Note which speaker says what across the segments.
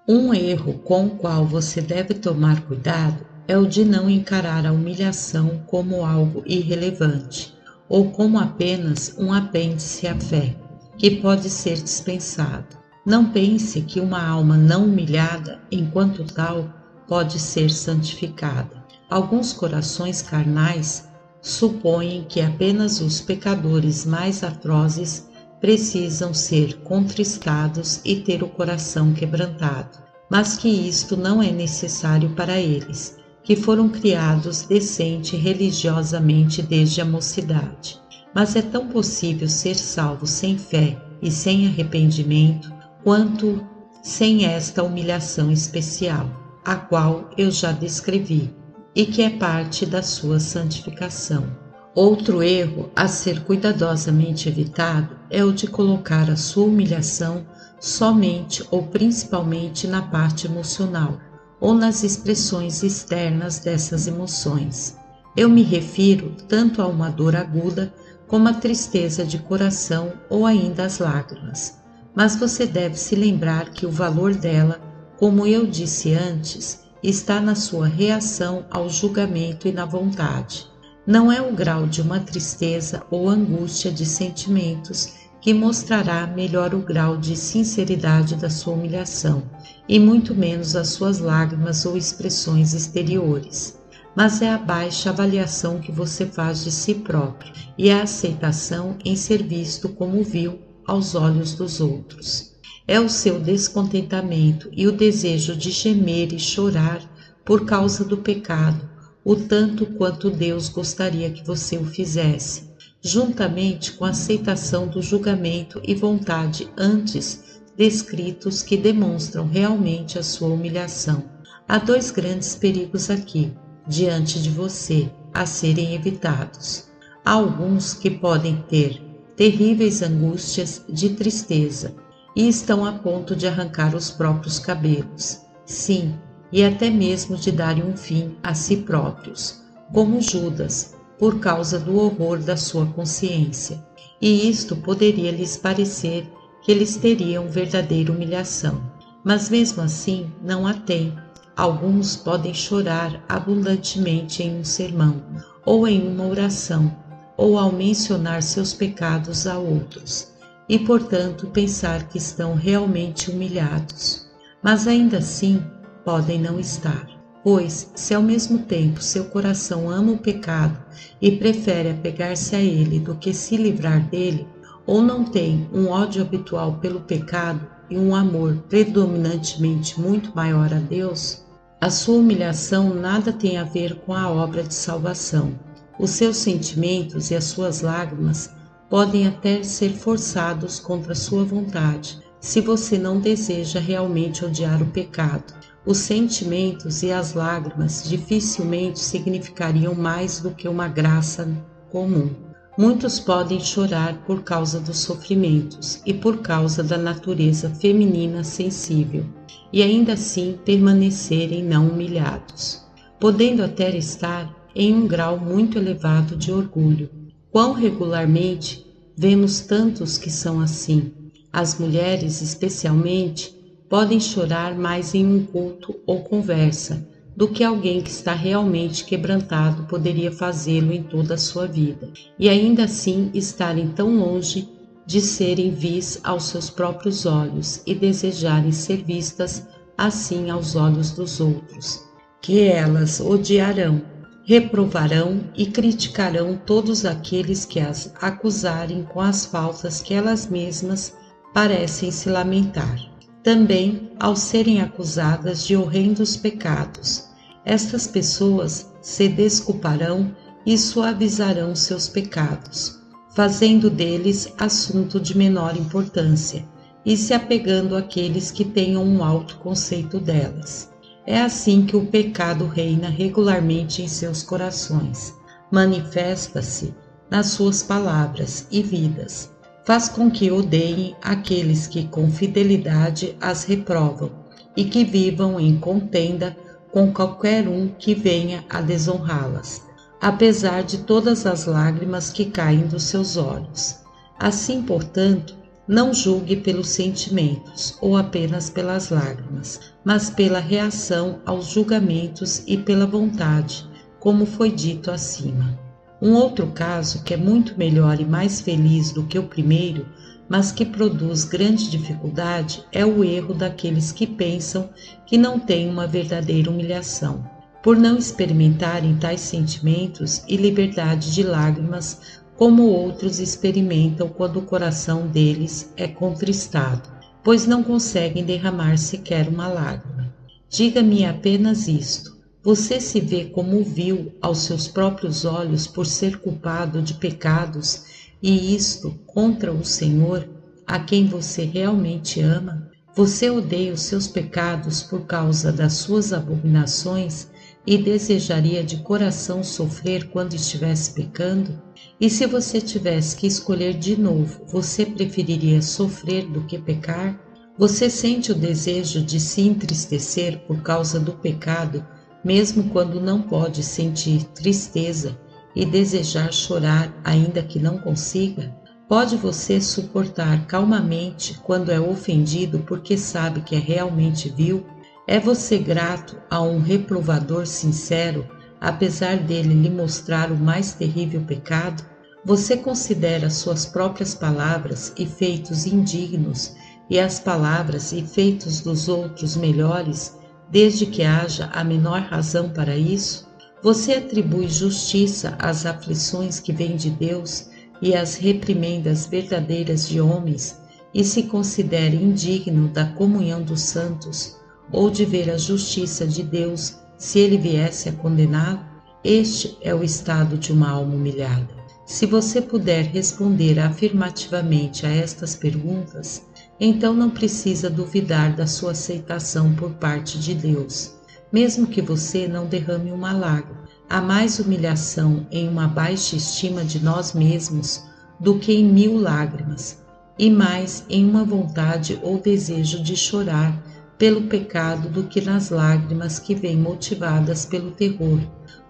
Speaker 1: Um erro com o qual você deve tomar cuidado é o de não encarar a humilhação como algo irrelevante ou como apenas um apêndice à fé, que pode ser dispensado. Não pense que uma alma não humilhada, enquanto tal, pode ser santificada. Alguns corações carnais supõem que apenas os pecadores mais atrozes precisam ser contristados e ter o coração quebrantado, mas que isto não é necessário para eles, que foram criados decente e religiosamente desde a mocidade. Mas é tão possível ser salvo sem fé e sem arrependimento, quanto sem esta humilhação especial, a qual eu já descrevi, e que é parte da sua santificação. Outro erro a ser cuidadosamente evitado é o de colocar a sua humilhação somente ou principalmente na parte emocional ou nas expressões externas dessas emoções. Eu me refiro tanto a uma dor aguda como a tristeza de coração ou ainda as lágrimas. Mas você deve se lembrar que o valor dela, como eu disse antes, está na sua reação ao julgamento e na vontade. Não é o grau de uma tristeza ou angústia de sentimentos que mostrará melhor o grau de sinceridade da sua humilhação, e muito menos as suas lágrimas ou expressões exteriores. Mas é a baixa avaliação que você faz de si próprio e a aceitação em ser visto como vil aos olhos dos outros. É o seu descontentamento e o desejo de gemer e chorar por causa do pecado, o tanto quanto Deus gostaria que você o fizesse, juntamente com a aceitação do julgamento e vontade antes descritos que demonstram realmente a sua humilhação. Há dois grandes perigos aqui, diante de você, a serem evitados. Há alguns que podem ter terríveis angústias de tristeza e estão a ponto de arrancar os próprios cabelos. Sim, e até mesmo de darem um fim a si próprios, como Judas, por causa do horror da sua consciência. E isto poderia lhes parecer que eles teriam verdadeira humilhação. Mas mesmo assim não a têm. Alguns podem chorar abundantemente em um sermão, ou em uma oração, ou ao mencionar seus pecados a outros, e portanto pensar que estão realmente humilhados. Mas ainda assim podem não estar, pois se ao mesmo tempo seu coração ama o pecado e prefere apegar-se a ele do que se livrar dele, ou não tem um ódio habitual pelo pecado e um amor predominantemente muito maior a Deus, a sua humilhação nada tem a ver com a obra de salvação. Os seus sentimentos e as suas lágrimas podem até ser forçados contra a sua vontade, se você não deseja realmente odiar o pecado. Os sentimentos e as lágrimas dificilmente significariam mais do que uma graça comum. Muitos podem chorar por causa dos sofrimentos e por causa da natureza feminina sensível, e ainda assim permanecerem não humilhados, podendo até estar em um grau muito elevado de orgulho. Quão regularmente vemos tantos que são assim. As mulheres, especialmente, podem chorar mais em um culto ou conversa do que alguém que está realmente quebrantado poderia fazê-lo em toda a sua vida, e ainda assim estarem tão longe de serem vis aos seus próprios olhos e desejarem ser vistas assim aos olhos dos outros, que elas odiarão, reprovarão e criticarão todos aqueles que as acusarem com as faltas que elas mesmas parecem se lamentar. Também ao serem acusadas de horrendos pecados, estas pessoas se desculparão e suavizarão seus pecados, fazendo deles assunto de menor importância e se apegando àqueles que tenham um alto conceito delas. É assim que o pecado reina regularmente em seus corações, manifesta-se nas suas palavras e vidas, faz com que odeiem aqueles que com fidelidade as reprovam e que vivam em contenda com qualquer um que venha a desonrá-las, apesar de todas as lágrimas que caem dos seus olhos. Assim, portanto, Não julgue pelos sentimentos ou apenas pelas lágrimas, mas pela reação aos julgamentos e pela vontade, como foi dito acima. Um outro caso que é muito melhor e mais feliz do que o primeiro, mas que produz grande dificuldade, é o erro daqueles que pensam que não têm uma verdadeira humilhação, por não experimentarem tais sentimentos e liberdade de lágrimas como outros experimentam quando o coração deles é contristado, pois não conseguem derramar sequer uma lágrima. Diga-me apenas isto: você se vê como vil aos seus próprios olhos por ser culpado de pecados, e isto contra o Senhor, a quem você realmente ama? Você odeia os seus pecados por causa das suas abominações e desejaria de coração sofrer quando estivesse pecando? E se você tivesse que escolher de novo, você preferiria sofrer do que pecar? Você sente o desejo de se entristecer por causa do pecado, mesmo quando não pode sentir tristeza e desejar chorar ainda que não consiga? Pode você suportar calmamente quando é ofendido porque sabe que é realmente vil? É você grato a um reprovador sincero, apesar dele lhe mostrar o mais terrível pecado? Você considera suas próprias palavras e feitos indignos e as palavras e feitos dos outros melhores, desde que haja a menor razão para isso? Você atribui justiça às aflições que vêm de Deus e às reprimendas verdadeiras de homens, e se considera indigno da comunhão dos santos, ou de ver a justiça de Deus se ele viesse a condená-lo? Este é o estado de uma alma humilhada. Se você puder responder afirmativamente a estas perguntas, então não precisa duvidar da sua aceitação por parte de Deus. Mesmo que você não derrame uma lágrima, há mais humilhação em uma baixa estima de nós mesmos do que em 1000 lágrimas, e mais em uma vontade ou desejo de chorar pelo pecado do que nas lágrimas que vêm motivadas pelo terror,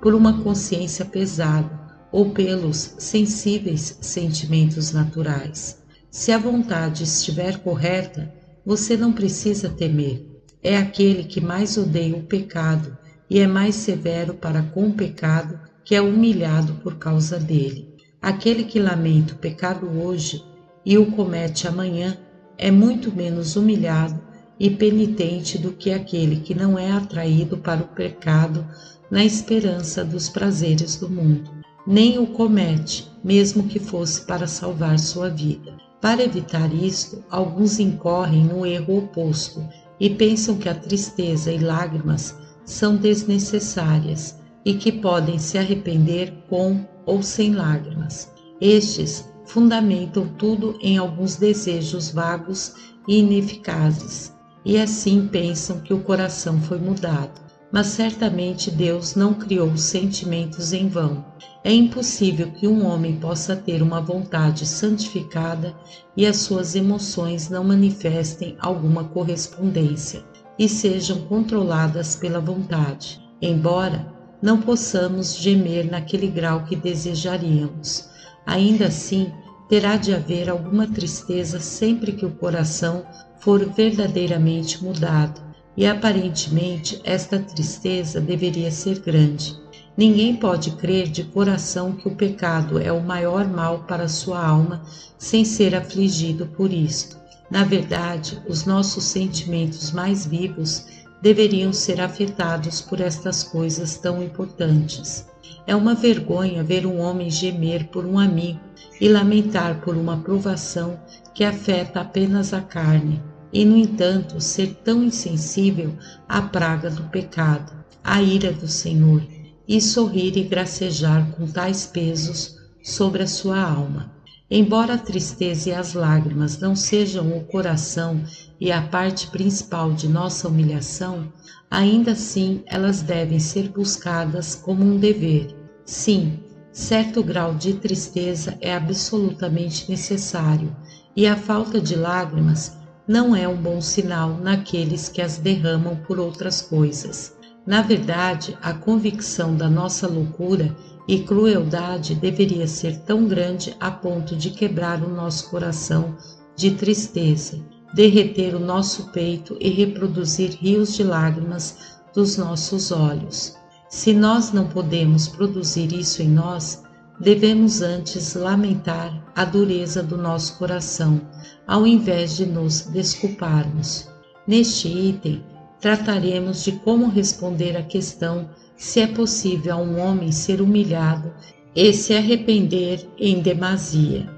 Speaker 1: por uma consciência pesada ou pelos sensíveis sentimentos naturais. Se a vontade estiver correta, você não precisa temer. É aquele que mais odeia o pecado e é mais severo para com o pecado que é humilhado por causa dele. Aquele que lamenta o pecado hoje e o comete amanhã é muito menos humilhado e penitente do que aquele que não é atraído para o pecado na esperança dos prazeres do mundo, nem o comete, mesmo que fosse para salvar sua vida. Para evitar isto, alguns incorrem no erro oposto e pensam que a tristeza e lágrimas são desnecessárias e que podem se arrepender com ou sem lágrimas. Estes fundamentam tudo em alguns desejos vagos e ineficazes, e assim pensam que o coração foi mudado. Mas certamente Deus não criou os sentimentos em vão. É impossível que um homem possa ter uma vontade santificada e as suas emoções não manifestem alguma correspondência e sejam controladas pela vontade, embora não possamos gemer naquele grau que desejaríamos. Ainda assim, terá de haver alguma tristeza sempre que o coração for verdadeiramente mudado, e aparentemente esta tristeza deveria ser grande. Ninguém pode crer de coração que o pecado é o maior mal para sua alma sem ser afligido por isto. Na verdade, os nossos sentimentos mais vivos deveriam ser afetados por estas coisas tão importantes. É uma vergonha ver um homem gemer por um amigo e lamentar por uma provação que afeta apenas a carne, e, no entanto, ser tão insensível à praga do pecado, à ira do Senhor, e sorrir e gracejar com tais pesos sobre a sua alma. Embora a tristeza e as lágrimas não sejam o coração e a parte principal de nossa humilhação, ainda assim elas devem ser buscadas como um dever. Sim, certo grau de tristeza é absolutamente necessário, e a falta de lágrimas não é um bom sinal naqueles que as derramam por outras coisas. Na verdade, a convicção da nossa loucura e crueldade deveria ser tão grande a ponto de quebrar o nosso coração de tristeza, derreter o nosso peito e reproduzir rios de lágrimas dos nossos olhos. Se nós não podemos produzir isso em nós, devemos antes lamentar a dureza do nosso coração, ao invés de nos desculparmos. Neste item, trataremos de como responder à questão se é possível a um homem ser humilhado e se arrepender em demasia.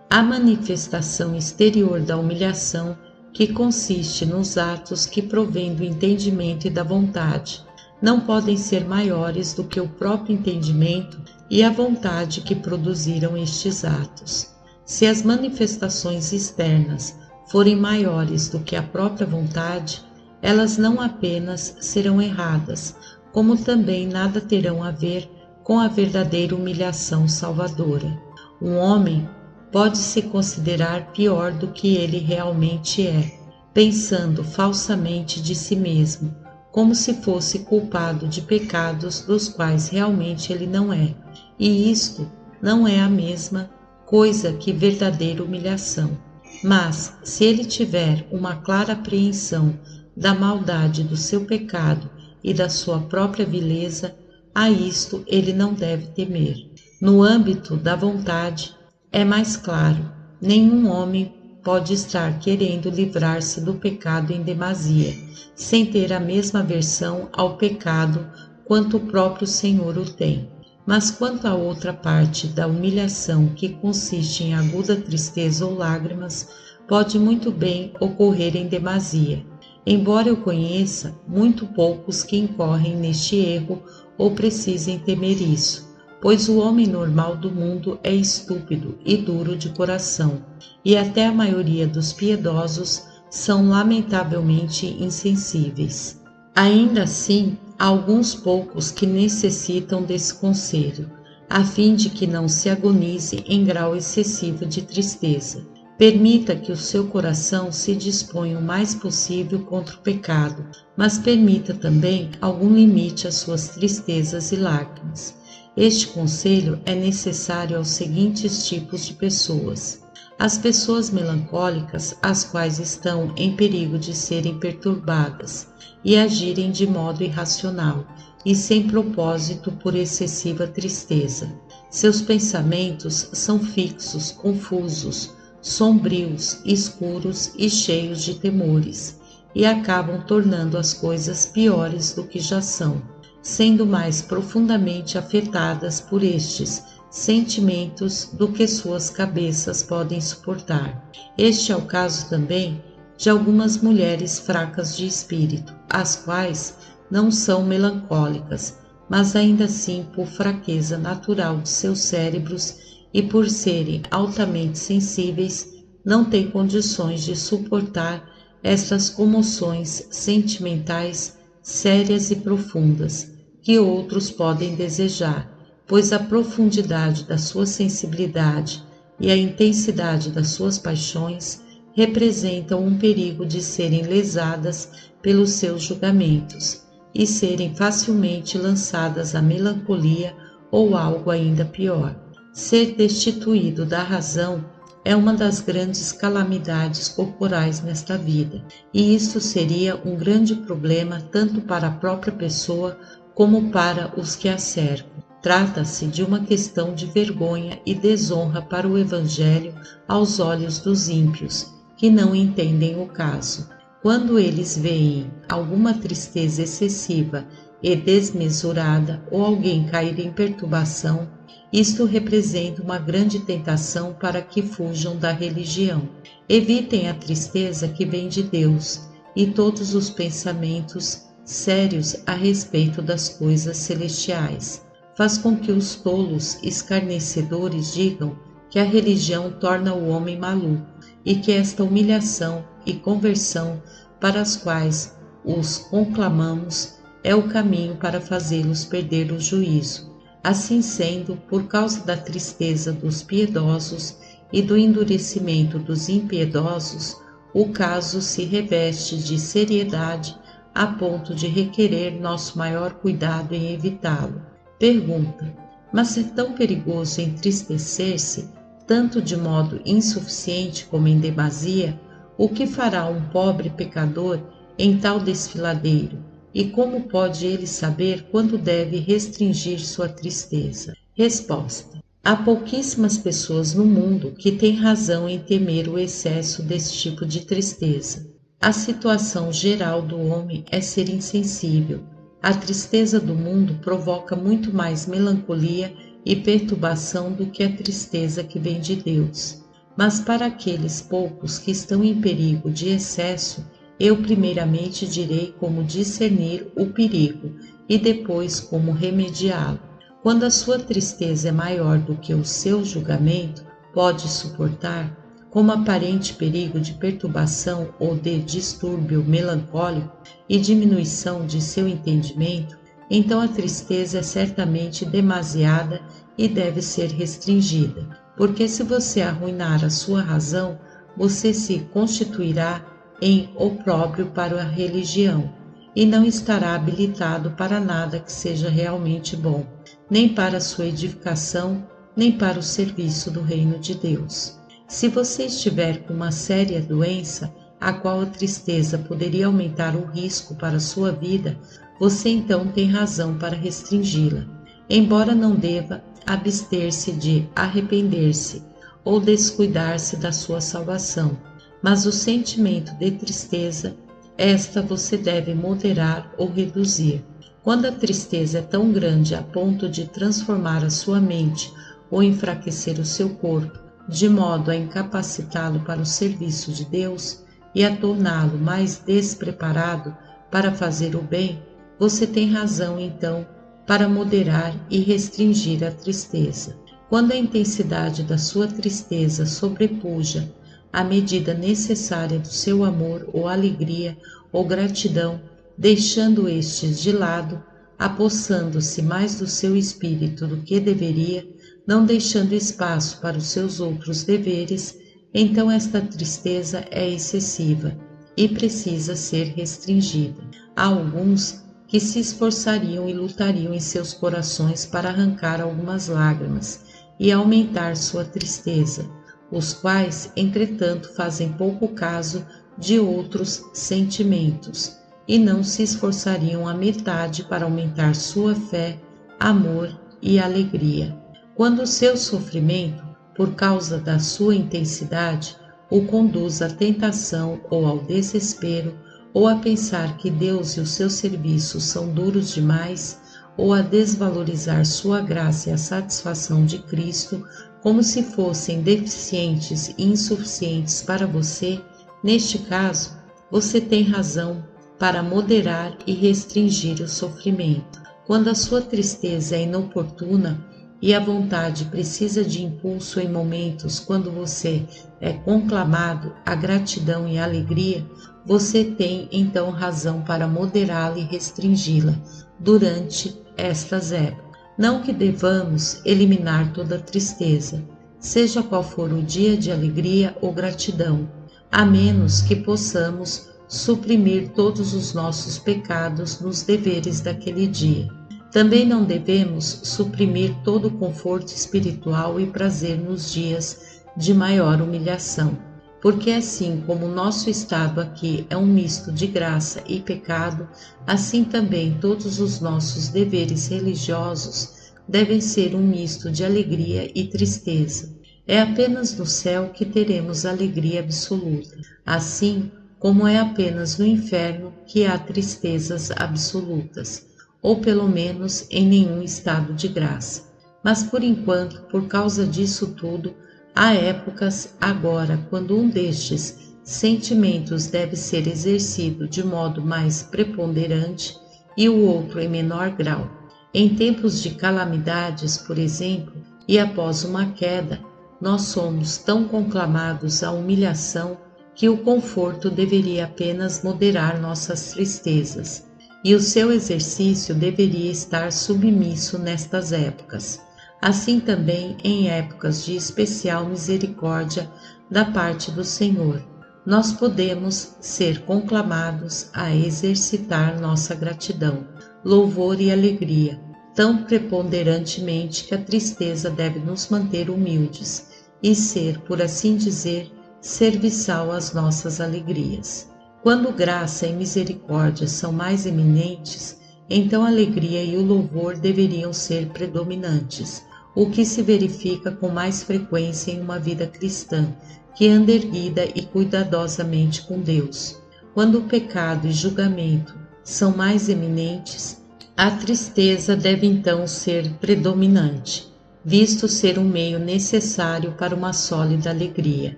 Speaker 1: A manifestação exterior da humilhação, que consiste nos atos que provêm do entendimento e da vontade, não podem ser maiores do que o próprio entendimento e a vontade que produziram estes atos. Se as manifestações externas forem maiores do que a própria vontade, elas não apenas serão erradas, como também nada terão a ver com a verdadeira humilhação salvadora. Um homem pode se considerar pior do que ele realmente é, pensando falsamente de si mesmo, como se fosse culpado de pecados dos quais realmente ele não é. E isto não é a mesma coisa que verdadeira humilhação. Mas, se ele tiver uma clara apreensão da maldade do seu pecado e da sua própria vileza, a isto ele não deve temer. No âmbito da vontade, é mais claro: nenhum homem pode estar querendo livrar-se do pecado em demasia, sem ter a mesma aversão ao pecado quanto o próprio Senhor o tem. Mas quanto à outra parte da humilhação, que consiste em aguda tristeza ou lágrimas, pode muito bem ocorrer em demasia, embora eu conheça muito poucos que incorrem neste erro ou precisem temer isso, pois o homem normal do mundo é estúpido e duro de coração, e até a maioria dos piedosos são lamentavelmente insensíveis. Ainda assim, há alguns poucos que necessitam desse conselho, a fim de que não se agonize em grau excessivo de tristeza. Permita que o seu coração se disponha o mais possível contra o pecado, mas permita também algum limite às suas tristezas e lágrimas. Este conselho é necessário aos seguintes tipos de pessoas: as pessoas melancólicas, as quais estão em perigo de serem perturbadas e agirem de modo irracional e sem propósito por excessiva tristeza. Seus pensamentos são fixos, confusos, sombrios, escuros e cheios de temores, e acabam tornando as coisas piores do que já são, sendo mais profundamente afetadas por estes sentimentos do que suas cabeças podem suportar. Este é o caso também de algumas mulheres fracas de espírito, as quais não são melancólicas, mas ainda assim por fraqueza natural de seus cérebros e por serem altamente sensíveis, não têm condições de suportar estas comoções sentimentais sérias e profundas que outros podem desejar, pois a profundidade da sua sensibilidade e a intensidade das suas paixões representam um perigo de serem lesadas pelos seus julgamentos e serem facilmente lançadas à melancolia ou algo ainda pior. Ser destituído da razão é uma das grandes calamidades corporais nesta vida, e isso seria um grande problema tanto para a própria pessoa como para os que a cercam. Trata-se de uma questão de vergonha e desonra para o Evangelho aos olhos dos ímpios, que não entendem o caso. Quando eles veem alguma tristeza excessiva e desmesurada ou alguém cair em perturbação, isto representa uma grande tentação para que fujam da religião. Evitem a tristeza que vem de Deus e todos os pensamentos sérios a respeito das coisas celestiais. Faz com que os tolos escarnecedores digam que a religião torna o homem maluco e que esta humilhação e conversão para as quais os conclamamos é o caminho para fazê-los perder o juízo. Assim sendo, por causa da tristeza dos piedosos e do endurecimento dos impiedosos, o caso se reveste de seriedade a ponto de requerer nosso maior cuidado em evitá-lo. Pergunta: mas é tão perigoso entristecer-se? tanto de modo insuficiente como em demasia, o que fará um pobre pecador em tal desfiladeiro? E como pode ele saber quando deve restringir sua tristeza? Resposta: há pouquíssimas pessoas no mundo que têm razão em temer o excesso desse tipo de tristeza. A situação geral do homem é ser insensível. A tristeza do mundo provoca muito mais melancolia e perturbação do que a tristeza que vem de Deus. Mas para aqueles poucos que estão em perigo de excesso, eu primeiramente direi como discernir o perigo e depois como remediá-lo. Quando a sua tristeza é maior do que o seu julgamento pode suportar, como aparente perigo de perturbação ou de distúrbio melancólico e diminuição de seu entendimento, então a tristeza é certamente demasiada e deve ser restringida, porque se você arruinar a sua razão, você se constituirá em opróbrio para a religião e não estará habilitado para nada que seja realmente bom, nem para a sua edificação, nem para o serviço do reino de Deus. Se você estiver com uma séria doença, a qual a tristeza poderia aumentar o risco para a sua vida, você então tem razão para restringi-la, embora não deva abster-se de arrepender-se ou descuidar-se da sua salvação. Mas o sentimento de tristeza, esta você deve moderar ou reduzir. Quando a tristeza é tão grande a ponto de transformar a sua mente ou enfraquecer o seu corpo, de modo a incapacitá-lo para o serviço de Deus e a torná-lo mais despreparado para fazer o bem, você tem razão então para moderar e restringir a tristeza. Quando a intensidade da sua tristeza sobrepuja a medida necessária do seu amor ou alegria ou gratidão, deixando estes de lado, apossando-se mais do seu espírito do que deveria, não deixando espaço para os seus outros deveres, então esta tristeza é excessiva e precisa ser restringida. Há alguns que se esforçariam e lutariam em seus corações para arrancar algumas lágrimas e aumentar sua tristeza, os quais, entretanto, fazem pouco caso de outros sentimentos e não se esforçariam a metade para aumentar sua fé, amor e alegria. Quando o seu sofrimento, por causa da sua intensidade, o conduz à tentação ou ao desespero, ou a pensar que Deus e os seus serviços são duros demais, ou a desvalorizar sua graça e a satisfação de Cristo como se fossem deficientes e insuficientes para você, neste caso, você tem razão para moderar e restringir o sofrimento. Quando a sua tristeza é inoportuna e a vontade precisa de impulso em momentos quando você é conclamado à gratidão e à alegria, você tem então razão para moderá-la e restringi-la durante estas épocas. Não que devamos eliminar toda tristeza, seja qual for o dia de alegria ou gratidão, a menos que possamos suprimir todos os nossos pecados nos deveres daquele dia. Também não devemos suprimir todo o conforto espiritual e prazer nos dias de maior humilhação, porque assim como o nosso estado aqui é um misto de graça e pecado, assim também todos os nossos deveres religiosos devem ser um misto de alegria e tristeza. É apenas no céu que teremos alegria absoluta, assim como é apenas no inferno que há tristezas absolutas, ou pelo menos em nenhum estado de graça. Mas por enquanto, por causa disso tudo, há épocas agora quando um destes sentimentos deve ser exercido de modo mais preponderante e o outro em menor grau. Em tempos de calamidades, por exemplo, e após uma queda, nós somos tão conclamados à humilhação que o conforto deveria apenas moderar nossas tristezas, e o seu exercício deveria estar submisso nestas épocas. Assim também em épocas de especial misericórdia da parte do Senhor, nós podemos ser conclamados a exercitar nossa gratidão, louvor e alegria, tão preponderantemente que a tristeza deve nos manter humildes e ser, por assim dizer, serviçal às nossas alegrias. Quando graça e misericórdia são mais eminentes, então a alegria e o louvor deveriam ser predominantes, o que se verifica com mais frequência em uma vida cristã, que anda erguida e cuidadosamente com Deus. Quando o pecado e julgamento são mais eminentes, a tristeza deve então ser predominante, visto ser um meio necessário para uma sólida alegria.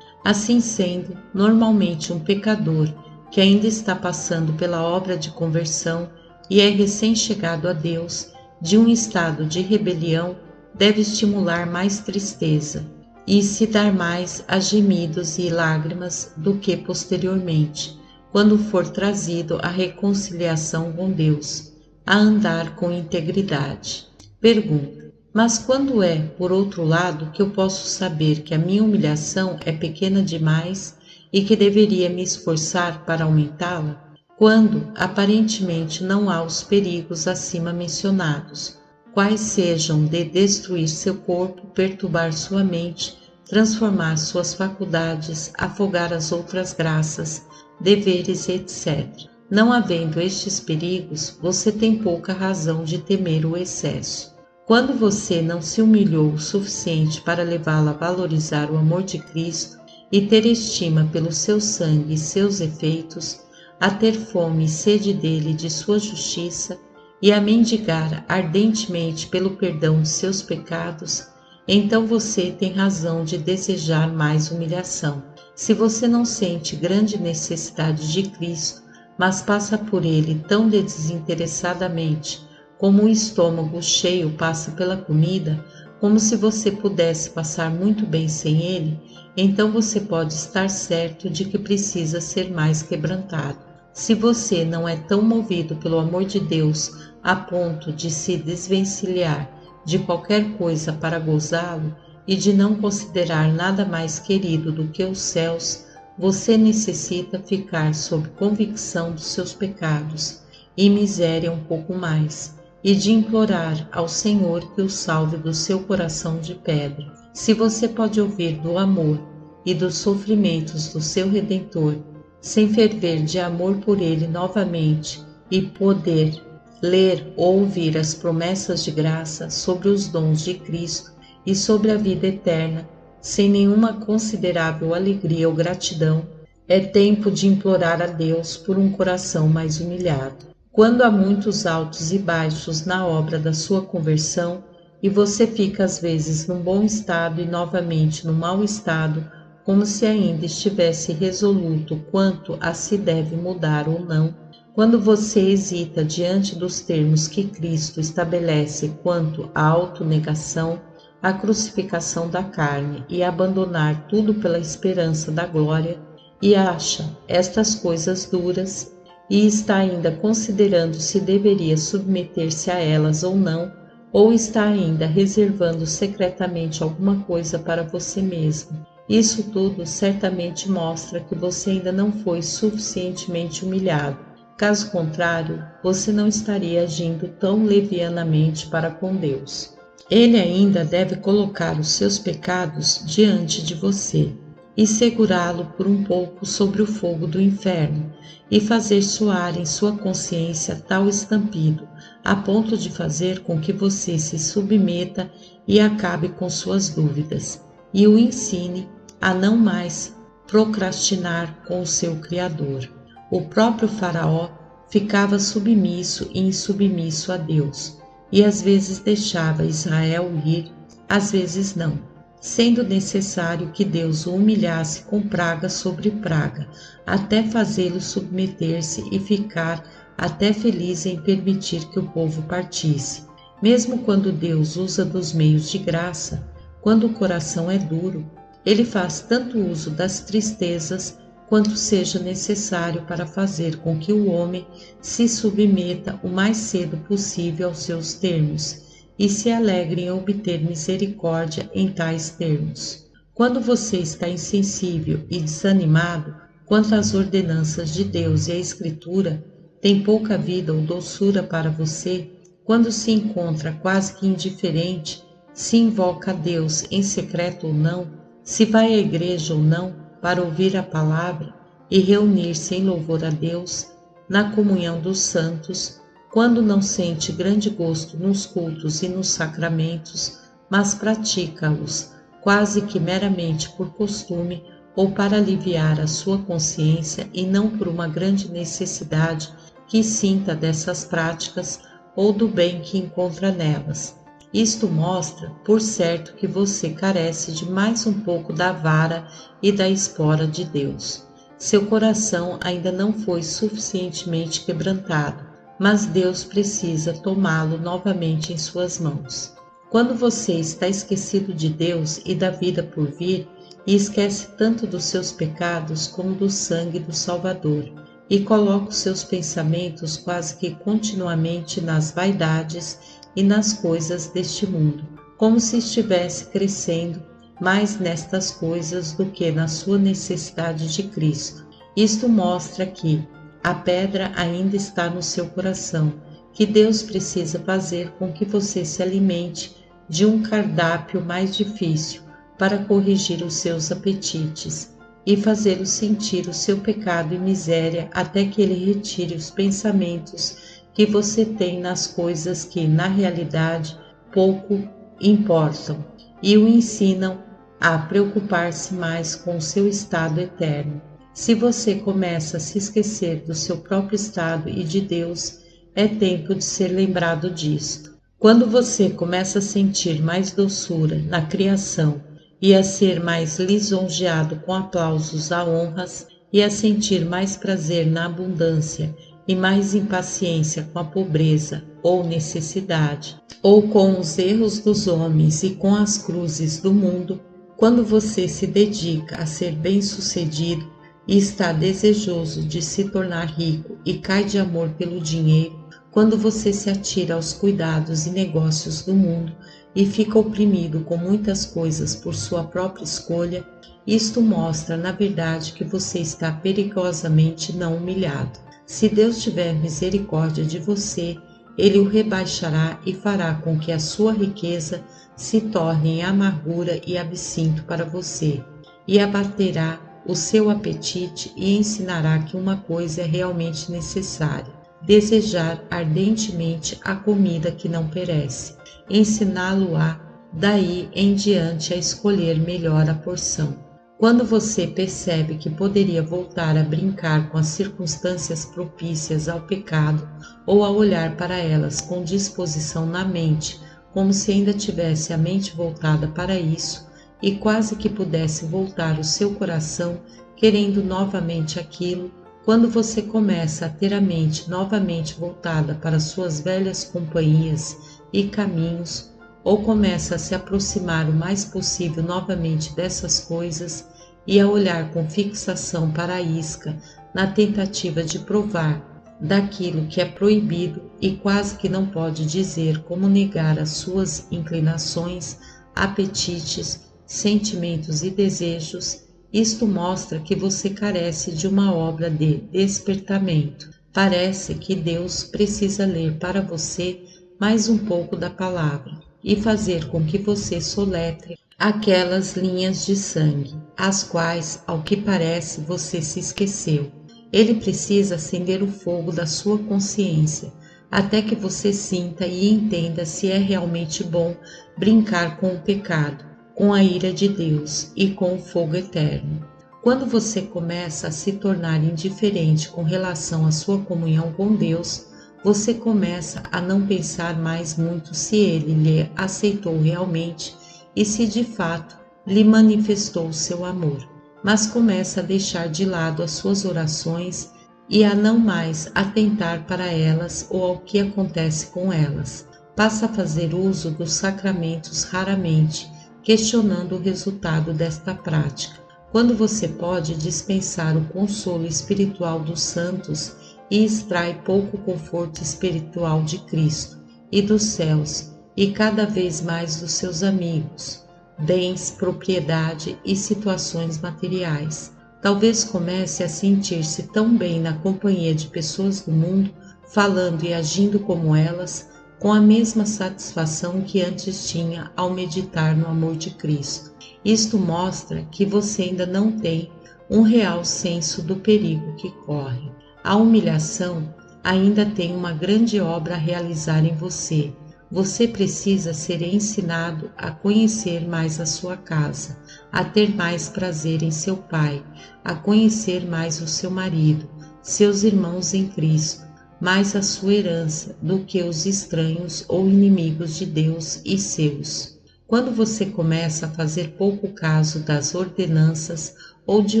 Speaker 1: Assim sendo, normalmente um pecador que ainda está passando pela obra de conversão e é recém-chegado a Deus, de um estado de rebelião, deve estimular mais tristeza e se dar mais a gemidos e lágrimas do que posteriormente, quando for trazido à reconciliação com Deus, a andar com integridade. Pergunta: mas quando é, por outro lado, que eu posso saber que a minha humilhação é pequena demais e que deveria me esforçar para aumentá-la? Quando, aparentemente, não há os perigos acima mencionados, quais sejam de destruir seu corpo, perturbar sua mente, transformar suas faculdades, afogar as outras graças, deveres, etc. Não havendo estes perigos, você tem pouca razão de temer o excesso. Quando você não se humilhou o suficiente para levá-la a valorizar o amor de Cristo e ter estima pelo seu sangue e seus efeitos, a ter fome e sede dele e de sua justiça, e a mendigar ardentemente pelo perdão de seus pecados, então você tem razão de desejar mais humilhação. Se você não sente grande necessidade de Cristo, mas passa por ele tão desinteressadamente, como um estômago cheio passa pela comida, como se você pudesse passar muito bem sem ele, então você pode estar certo de que precisa ser mais quebrantado. Se você não é tão movido pelo amor de Deus a ponto de se desvencilhar de qualquer coisa para gozá-lo e de não considerar nada mais querido do que os céus, você necessita ficar sob convicção dos seus pecados e miséria um pouco mais, e de implorar ao Senhor que o salve do seu coração de pedra. Se você pode ouvir do amor e dos sofrimentos do seu Redentor, sem ferver de amor por ele novamente, e poder ler ou ouvir as promessas de graça sobre os dons de Cristo e sobre a vida eterna, sem nenhuma considerável alegria ou gratidão, é tempo de implorar a Deus por um coração mais humilhado. Quando há muitos altos e baixos na obra da sua conversão, e você fica às vezes num bom estado e novamente num mau estado, como se ainda estivesse resoluto quanto a se deve mudar ou não, quando você hesita diante dos termos que Cristo estabelece quanto à autonegação, à crucificação da carne e abandonar tudo pela esperança da glória, e acha estas coisas duras, e está ainda considerando se deveria submeter-se a elas ou não, ou está ainda reservando secretamente alguma coisa para você mesmo. Isso tudo certamente mostra que você ainda não foi suficientemente humilhado. Caso contrário, você não estaria agindo tão levianamente para com Deus. Ele ainda deve colocar os seus pecados diante de você e segurá-lo por um pouco sobre o fogo do inferno, e fazer soar em sua consciência tal estampido, a ponto de fazer com que você se submeta e acabe com suas dúvidas, e o ensine a não mais procrastinar com o seu Criador. O próprio Faraó ficava submisso e insubmisso a Deus, e às vezes deixava Israel ir, às vezes não, sendo necessário que Deus o humilhasse com praga sobre praga, até fazê-lo submeter-se e ficar até feliz em permitir que o povo partisse. Mesmo quando Deus usa dos meios de graça, quando o coração é duro, ele faz tanto uso das tristezas quanto seja necessário para fazer com que o homem se submeta o mais cedo possível aos seus termos e se alegre em obter misericórdia em tais termos. Quando você está insensível e desanimado quanto às ordenanças de Deus e à Escritura, tem pouca vida ou doçura para você, quando se encontra quase que indiferente, se invoca a Deus em secreto ou não, se vai à igreja ou não para ouvir a palavra e reunir-se em louvor a Deus na comunhão dos santos, quando não sente grande gosto nos cultos e nos sacramentos, mas pratica-os quase que meramente por costume ou para aliviar a sua consciência e não por uma grande necessidade que sinta dessas práticas ou do bem que encontra nelas. Isto mostra, por certo, que você carece de mais um pouco da vara e da espora de Deus. Seu coração ainda não foi suficientemente quebrantado, mas Deus precisa tomá-lo novamente em suas mãos. Quando você está esquecido de Deus e da vida por vir, e esquece tanto dos seus pecados como do sangue do Salvador, e coloca os seus pensamentos quase que continuamente nas vaidades e nas coisas deste mundo, como se estivesse crescendo mais nestas coisas do que na sua necessidade de Cristo. Isto mostra que a pedra ainda está no seu coração, que Deus precisa fazer com que você se alimente de um cardápio mais difícil para corrigir os seus apetites e fazê-lo sentir o seu pecado e miséria até que ele retire os pensamentos que você tem nas coisas que, na realidade, pouco importam e o ensinam a preocupar-se mais com o seu estado eterno. Se você começa a se esquecer do seu próprio estado e de Deus, é tempo de ser lembrado disto. Quando você começa a sentir mais doçura na criação e a ser mais lisonjeado com aplausos a honras e a sentir mais prazer na abundância e mais impaciência com a pobreza ou necessidade, ou com os erros dos homens e com as cruzes do mundo, quando você se dedica a ser bem-sucedido e está desejoso de se tornar rico e cai de amor pelo dinheiro, quando você se atira aos cuidados e negócios do mundo e fica oprimido com muitas coisas por sua própria escolha, isto mostra, na verdade, que você está perigosamente não humilhado. Se Deus tiver misericórdia de você, Ele o rebaixará e fará com que a sua riqueza se torne em amargura e absinto para você, e abaterá o seu apetite e ensinará que uma coisa é realmente necessária: desejar ardentemente a comida que não perece. Ensiná-lo-á daí em diante a escolher melhor a porção. Quando você percebe que poderia voltar a brincar com as circunstâncias propícias ao pecado ou a olhar para elas com disposição na mente, como se ainda tivesse a mente voltada para isso, e quase que pudesse voltar o seu coração querendo novamente aquilo, quando você começa a ter a mente novamente voltada para suas velhas companhias e caminhos, ou começa a se aproximar o mais possível novamente dessas coisas e a olhar com fixação para a isca, na tentativa de provar daquilo que é proibido e quase que não pode dizer como negar as suas inclinações, apetites, sentimentos e desejos, isto mostra que você carece de uma obra de despertamento. Parece que Deus precisa ler para você mais um pouco da palavra e fazer com que você soletre aquelas linhas de sangue, as quais, ao que parece, você se esqueceu. Ele precisa acender o fogo da sua consciência, até que você sinta e entenda se é realmente bom brincar com o pecado, com a ira de Deus e com o fogo eterno. Quando você começa a se tornar indiferente com relação à sua comunhão com Deus, você começa a não pensar mais muito se Ele lhe aceitou realmente e se de fato lhe manifestou o seu amor, mas começa a deixar de lado as suas orações e a não mais atentar para elas ou ao que acontece com elas. Passa a fazer uso dos sacramentos raramente, questionando o resultado desta prática, quando você pode dispensar o consolo espiritual dos santos e extrai pouco conforto espiritual de Cristo e dos céus e cada vez mais dos seus amigos, bens, propriedade e situações materiais. Talvez comece a sentir-se tão bem na companhia de pessoas do mundo, falando e agindo como elas, com a mesma satisfação que antes tinha ao meditar no amor de Cristo. Isto mostra que você ainda não tem um real senso do perigo que corre. A humilhação ainda tem uma grande obra a realizar em você. Você precisa ser ensinado a conhecer mais a sua casa, a ter mais prazer em seu pai, a conhecer mais o seu marido, seus irmãos em Cristo, mais a sua herança do que os estranhos ou inimigos de Deus e seus. Quando você começa a fazer pouco caso das ordenanças ou de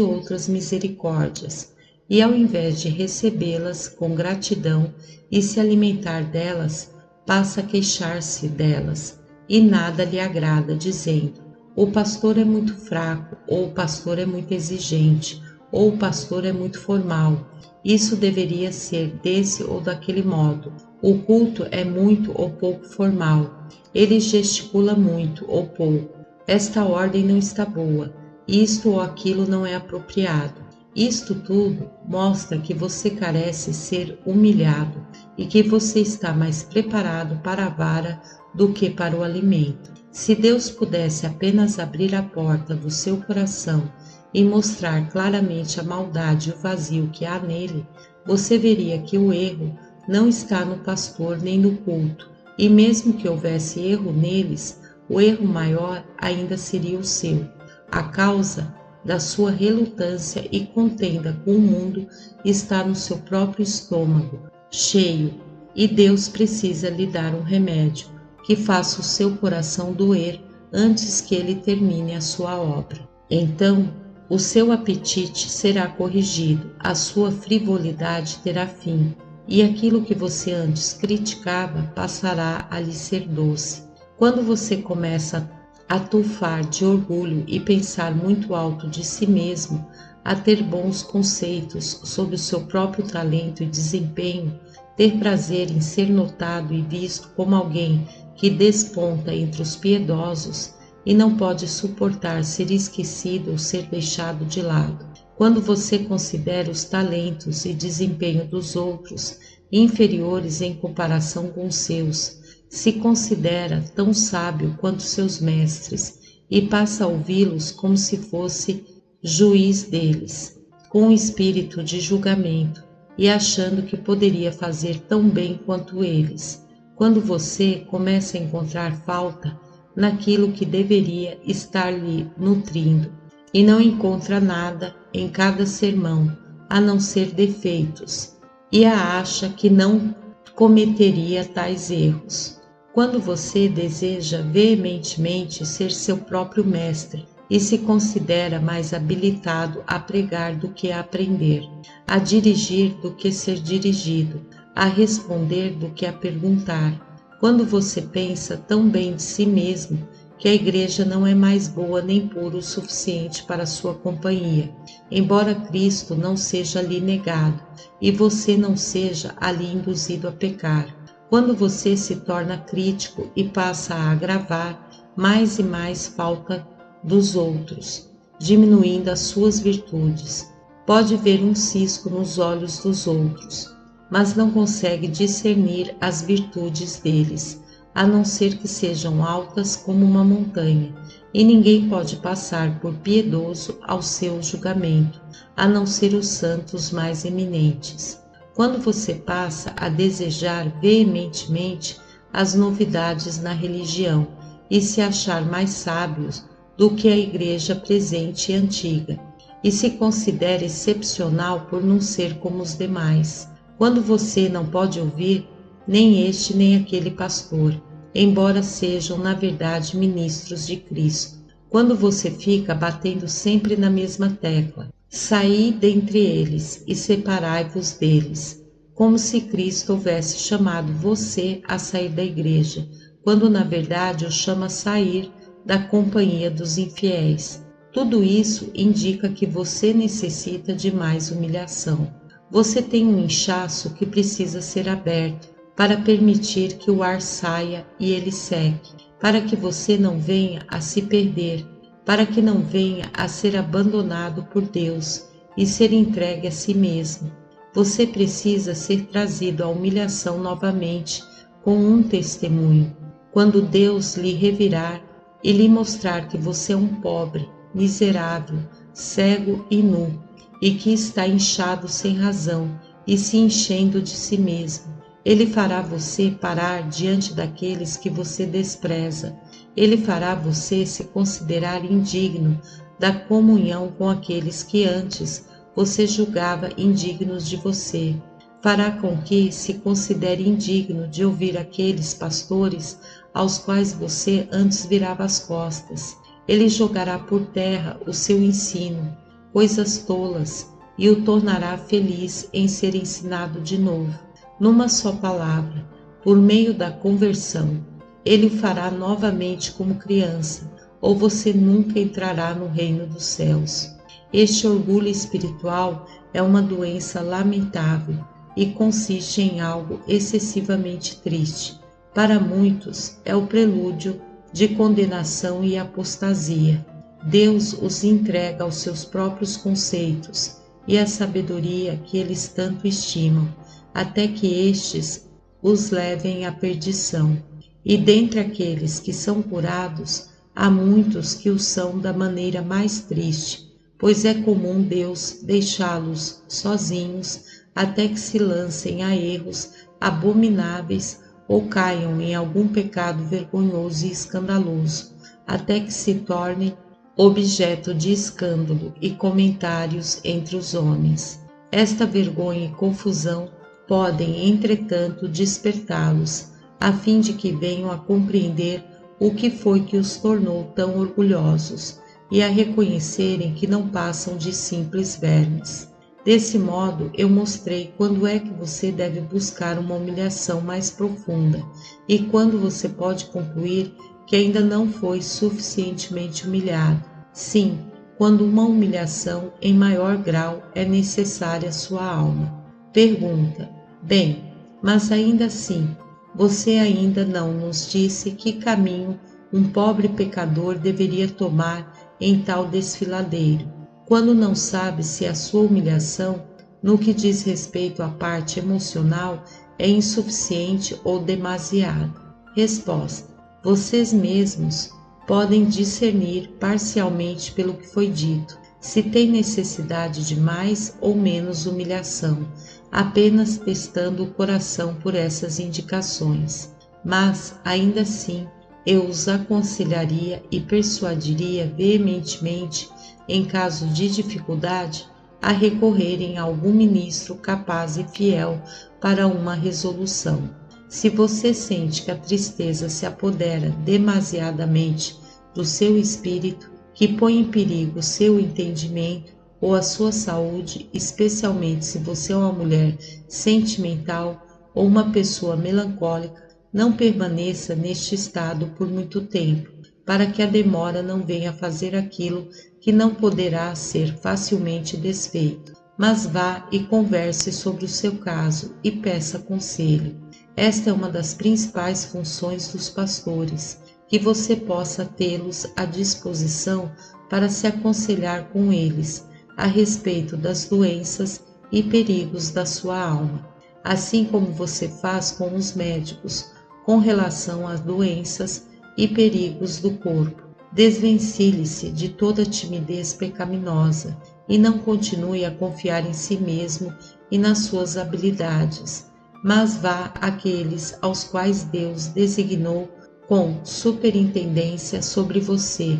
Speaker 1: outras misericórdias, e ao invés de recebê-las com gratidão e se alimentar delas, passa a queixar-se delas, e nada lhe agrada, dizendo: o pastor é muito fraco, ou o pastor é muito exigente, ou o pastor é muito formal. Isso deveria ser desse ou daquele modo. O culto é muito ou pouco formal. Ele gesticula muito ou pouco. Esta ordem não está boa. Isto ou aquilo não é apropriado. Isto tudo mostra que você carece ser humilhado e que você está mais preparado para a vara do que para o alimento. Se Deus pudesse apenas abrir a porta do seu coração e mostrar claramente a maldade e o vazio que há nele, você veria que o erro não está no pastor nem no culto, e mesmo que houvesse erro neles, o erro maior ainda seria o seu. A causa da sua relutância e contenda com o mundo está no seu próprio estômago, cheio, e Deus precisa lhe dar um remédio que faça o seu coração doer antes que ele termine a sua obra. Então, o seu apetite será corrigido, a sua frivolidade terá fim, e aquilo que você antes criticava passará a lhe ser doce. Quando você começa a tufar de orgulho e pensar muito alto de si mesmo, a ter bons conceitos sobre o seu próprio talento e desempenho, ter prazer em ser notado e visto como alguém que desponta entre os piedosos e não pode suportar ser esquecido ou ser deixado de lado. Quando você considera os talentos e desempenho dos outros inferiores em comparação com os seus, se considera tão sábio quanto seus mestres e passa a ouvi-los como se fosse juiz deles, com um espírito de julgamento e achando que poderia fazer tão bem quanto eles. Quando você começa a encontrar falta naquilo que deveria estar lhe nutrindo e não encontra nada em cada sermão a não ser defeitos e acha que não cometeria tais erros. Quando você deseja veementemente ser seu próprio mestre e se considera mais habilitado a pregar do que a aprender, a dirigir do que ser dirigido, a responder do que a perguntar, quando você pensa tão bem de si mesmo que a igreja não é mais boa nem pura o suficiente para sua companhia, embora Cristo não seja ali negado e você não seja ali induzido a pecar, quando você se torna crítico e passa a agravar mais e mais falta dos outros, diminuindo as suas virtudes, pode ver um cisco nos olhos dos outros, mas não consegue discernir as virtudes deles, a não ser que sejam altas como uma montanha, e ninguém pode passar por piedoso ao seu julgamento, a não ser os santos mais eminentes. Quando você passa a desejar veementemente as novidades na religião e se achar mais sábios do que a igreja presente e antiga, e se considera excepcional por não ser como os demais, quando você não pode ouvir nem este nem aquele pastor, embora sejam na verdade ministros de Cristo, quando você fica batendo sempre na mesma tecla, saí dentre eles e separai-vos deles, como se Cristo houvesse chamado você a sair da igreja, quando na verdade o chama a sair da companhia dos infiéis. Tudo isso indica que você necessita de mais humilhação. Você tem um inchaço que precisa ser aberto para permitir que o ar saia e ele seque, para que você não venha a se perder, para que não venha a ser abandonado por Deus e ser entregue a si mesmo. Você precisa ser trazido à humilhação novamente com um testemunho, quando Deus lhe revirar e lhe mostrar que você é um pobre, miserável, cego e nu, e que está inchado sem razão e se enchendo de si mesmo. Ele fará você parar diante daqueles que você despreza. Ele fará você se considerar indigno da comunhão com aqueles que antes você julgava indignos de você. Fará com que se considere indigno de ouvir aqueles pastores aos quais você antes virava as costas. Ele jogará por terra o seu ensino, coisas tolas, e o tornará feliz em ser ensinado de novo. Numa só palavra, por meio da conversão, ele o fará novamente como criança, ou você nunca entrará no reino dos céus. Este orgulho espiritual é uma doença lamentável e consiste em algo excessivamente triste. Para muitos, é o prelúdio de condenação e apostasia. Deus os entrega aos seus próprios conceitos e à sabedoria que eles tanto estimam, até que estes os levem à perdição. E dentre aqueles que são curados, há muitos que o são da maneira mais triste, pois é comum Deus deixá-los sozinhos até que se lancem a erros abomináveis ou caiam em algum pecado vergonhoso e escandaloso, até que se tornem objeto de escândalo e comentários entre os homens. Esta vergonha e confusão podem, entretanto, despertá-los, a fim de que venham a compreender o que foi que os tornou tão orgulhosos e a reconhecerem que não passam de simples vermes. Desse modo, eu mostrei quando é que você deve buscar uma humilhação mais profunda e quando você pode concluir que ainda não foi suficientemente humilhado. Sim, quando uma humilhação em maior grau é necessária à sua alma. Pergunta: bem, mas ainda assim, você ainda não nos disse que caminho um pobre pecador deveria tomar em tal desfiladeiro, quando não sabe se a sua humilhação, no que diz respeito à parte emocional, é insuficiente ou demasiada. Resposta: vocês mesmos podem discernir parcialmente pelo que foi dito, se tem necessidade de mais ou menos humilhação, apenas testando o coração por essas indicações. Mas, ainda assim, eu os aconselharia e persuadiria veementemente, em caso de dificuldade, a recorrerem a algum ministro capaz e fiel para uma resolução. Se você sente que a tristeza se apodera demasiadamente do seu espírito, que põe em perigo seu entendimento ou a sua saúde, especialmente se você é uma mulher sentimental ou uma pessoa melancólica, não permaneça neste estado por muito tempo, para que a demora não venha fazer aquilo que não poderá ser facilmente desfeito. Mas vá e converse sobre o seu caso e peça conselho. Esta é uma das principais funções dos pastores, que você possa tê-los à disposição para se aconselhar com eles a respeito das doenças e perigos da sua alma, assim como você faz com os médicos com relação às doenças e perigos do corpo. Desvencilhe-se de toda timidez pecaminosa e não continue a confiar em si mesmo e nas suas habilidades, mas vá àqueles aos quais Deus designou com superintendência sobre você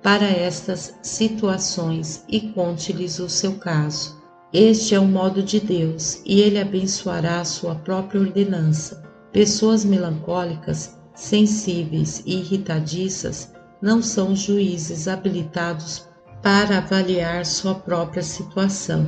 Speaker 1: para estas situações e conte-lhes o seu caso. Este é o modo de Deus e Ele abençoará a sua própria ordenança. Pessoas melancólicas, sensíveis e irritadiças não são juízes habilitados para avaliar sua própria situação.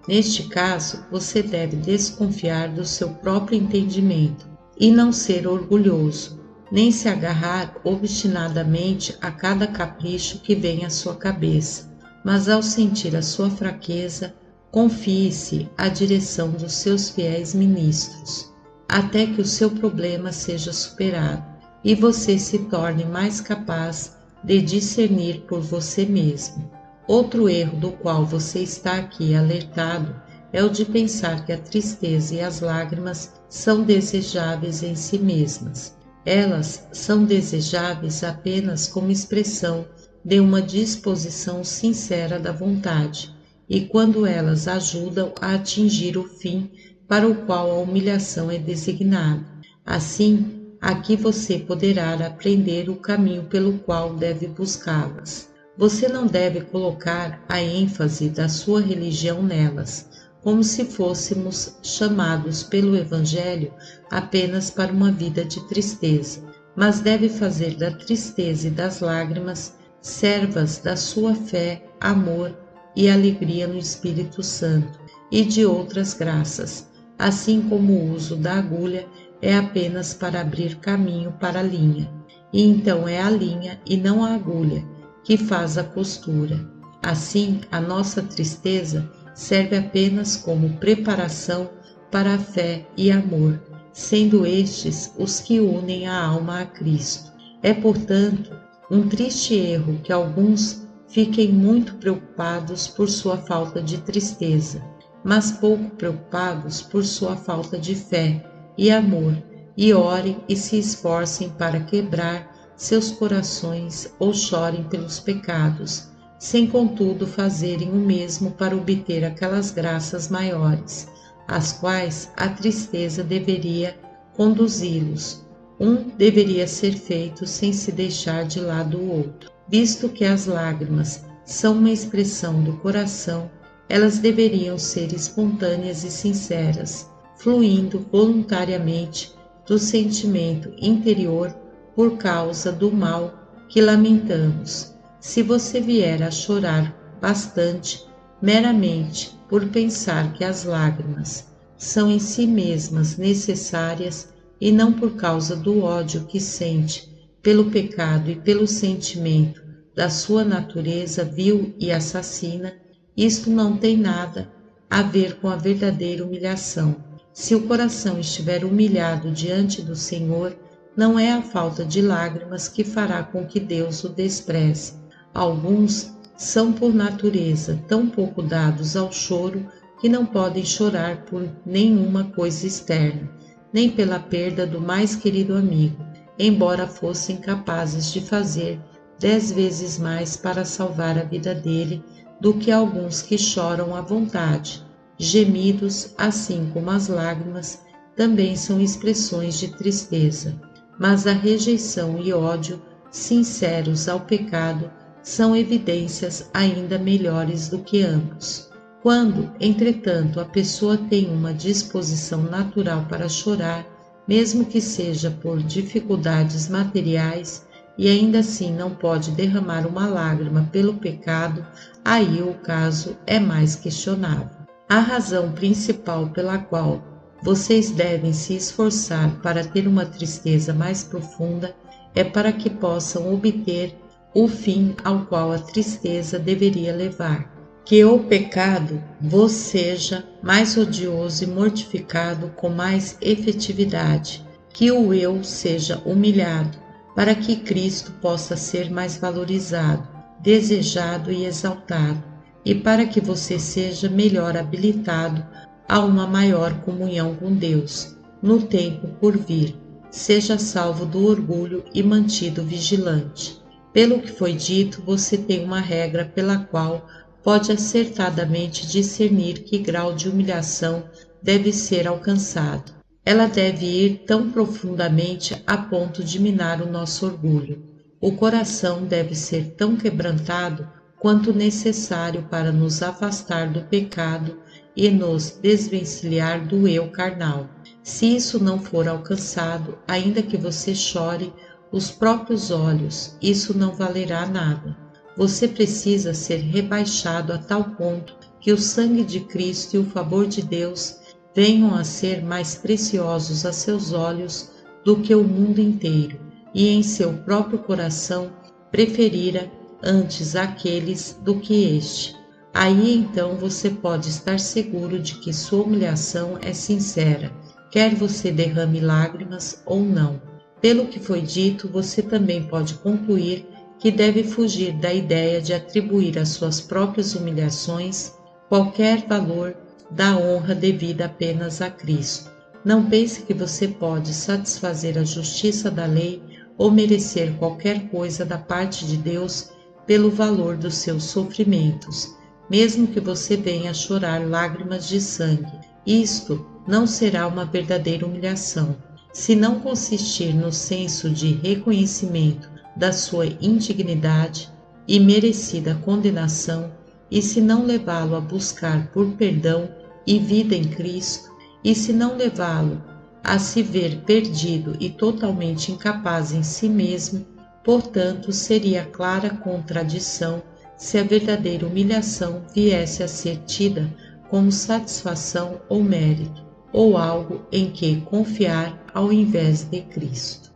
Speaker 1: Neste caso, você deve desconfiar do seu próprio entendimento e não ser orgulhoso, nem se agarrar obstinadamente a cada capricho que vem à sua cabeça, mas ao sentir a sua fraqueza, confie-se à direção dos seus fiéis ministros, até que o seu problema seja superado e você se torne mais capaz de discernir por você mesmo. Outro erro do qual você está aqui alertado é o de pensar que a tristeza e as lágrimas são desejáveis em si mesmas. Elas são desejáveis apenas como expressão de uma disposição sincera da vontade, e quando elas ajudam a atingir o fim para o qual a humilhação é designada. Assim, aqui você poderá aprender o caminho pelo qual deve buscá-las. Você não deve colocar a ênfase da sua religião nelas, como se fôssemos chamados pelo Evangelho apenas para uma vida de tristeza, mas deve fazer da tristeza e das lágrimas servas da sua fé, amor e alegria no Espírito Santo e de outras graças, assim como o uso da agulha é apenas para abrir caminho para a linha, e então é a linha e não a agulha que faz a costura. Assim, a nossa tristeza serve apenas como preparação para a fé e amor, sendo estes os que unem a alma a Cristo. É, portanto, um triste erro que alguns fiquem muito preocupados por sua falta de tristeza, mas pouco preocupados por sua falta de fé e amor, e orem e se esforcem para quebrar seus corações ou chorem pelos pecados, sem contudo fazerem o mesmo para obter aquelas graças maiores, às quais a tristeza deveria conduzi-los. Um deveria ser feito sem se deixar de lado o outro. Visto que as lágrimas são uma expressão do coração, elas deveriam ser espontâneas e sinceras, fluindo voluntariamente do sentimento interior por causa do mal que lamentamos. Se você vier a chorar bastante, meramente por pensar que as lágrimas são em si mesmas necessárias e não por causa do ódio que sente pelo pecado e pelo sentimento da sua natureza vil e assassina, isto não tem nada a ver com a verdadeira humilhação. Se o coração estiver humilhado diante do Senhor, não é a falta de lágrimas que fará com que Deus o despreze. Alguns são por natureza tão pouco dados ao choro que não podem chorar por nenhuma coisa externa, nem pela perda do mais querido amigo, embora fossem capazes de fazer 10 vezes mais para salvar a vida dele do que alguns que choram à vontade. Gemidos, assim como as lágrimas, também são expressões de tristeza, mas a rejeição e ódio sinceros ao pecado são evidências ainda melhores do que ambos. Quando, entretanto, a pessoa tem uma disposição natural para chorar, mesmo que seja por dificuldades materiais, e ainda assim não pode derramar uma lágrima pelo pecado, aí o caso é mais questionável. A razão principal pela qual vocês devem se esforçar para ter uma tristeza mais profunda é para que possam obter o fim ao qual a tristeza deveria levar. Que o pecado vos seja mais odioso e mortificado com mais efetividade, que o eu seja humilhado, para que Cristo possa ser mais valorizado, desejado e exaltado, e para que você seja melhor habilitado a uma maior comunhão com Deus, no tempo por vir. Seja salvo do orgulho e mantido vigilante. Pelo que foi dito, você tem uma regra pela qual pode acertadamente discernir que grau de humilhação deve ser alcançado. Ela deve ir tão profundamente a ponto de minar o nosso orgulho. O coração deve ser tão quebrantado quanto necessário para nos afastar do pecado e nos desvencilhar do eu carnal. Se isso não for alcançado, ainda que você chore os próprios olhos, isso não valerá nada. Você precisa ser rebaixado a tal ponto que o sangue de Cristo e o favor de Deus venham a ser mais preciosos a seus olhos do que o mundo inteiro, e em seu próprio coração preferira antes aqueles do que este. Aí então você pode estar seguro de que sua humilhação é sincera, quer você derrame lágrimas ou não. Pelo que foi dito, você também pode concluir que deve fugir da ideia de atribuir às suas próprias humilhações qualquer valor da honra devida apenas a Cristo. Não pense que você pode satisfazer a justiça da lei ou merecer qualquer coisa da parte de Deus pelo valor dos seus sofrimentos, mesmo que você venha chorar lágrimas de sangue. Isto não será uma verdadeira humilhação, se não consistir no senso de reconhecimento da sua indignidade e merecida condenação, e se não levá-lo a buscar por perdão e vida em Cristo, e se não levá-lo a se ver perdido e totalmente incapaz em si mesmo. Portanto, seria clara contradição se a verdadeira humilhação viesse a ser tida como satisfação ou mérito, ou algo em que confiar ao invés de Cristo.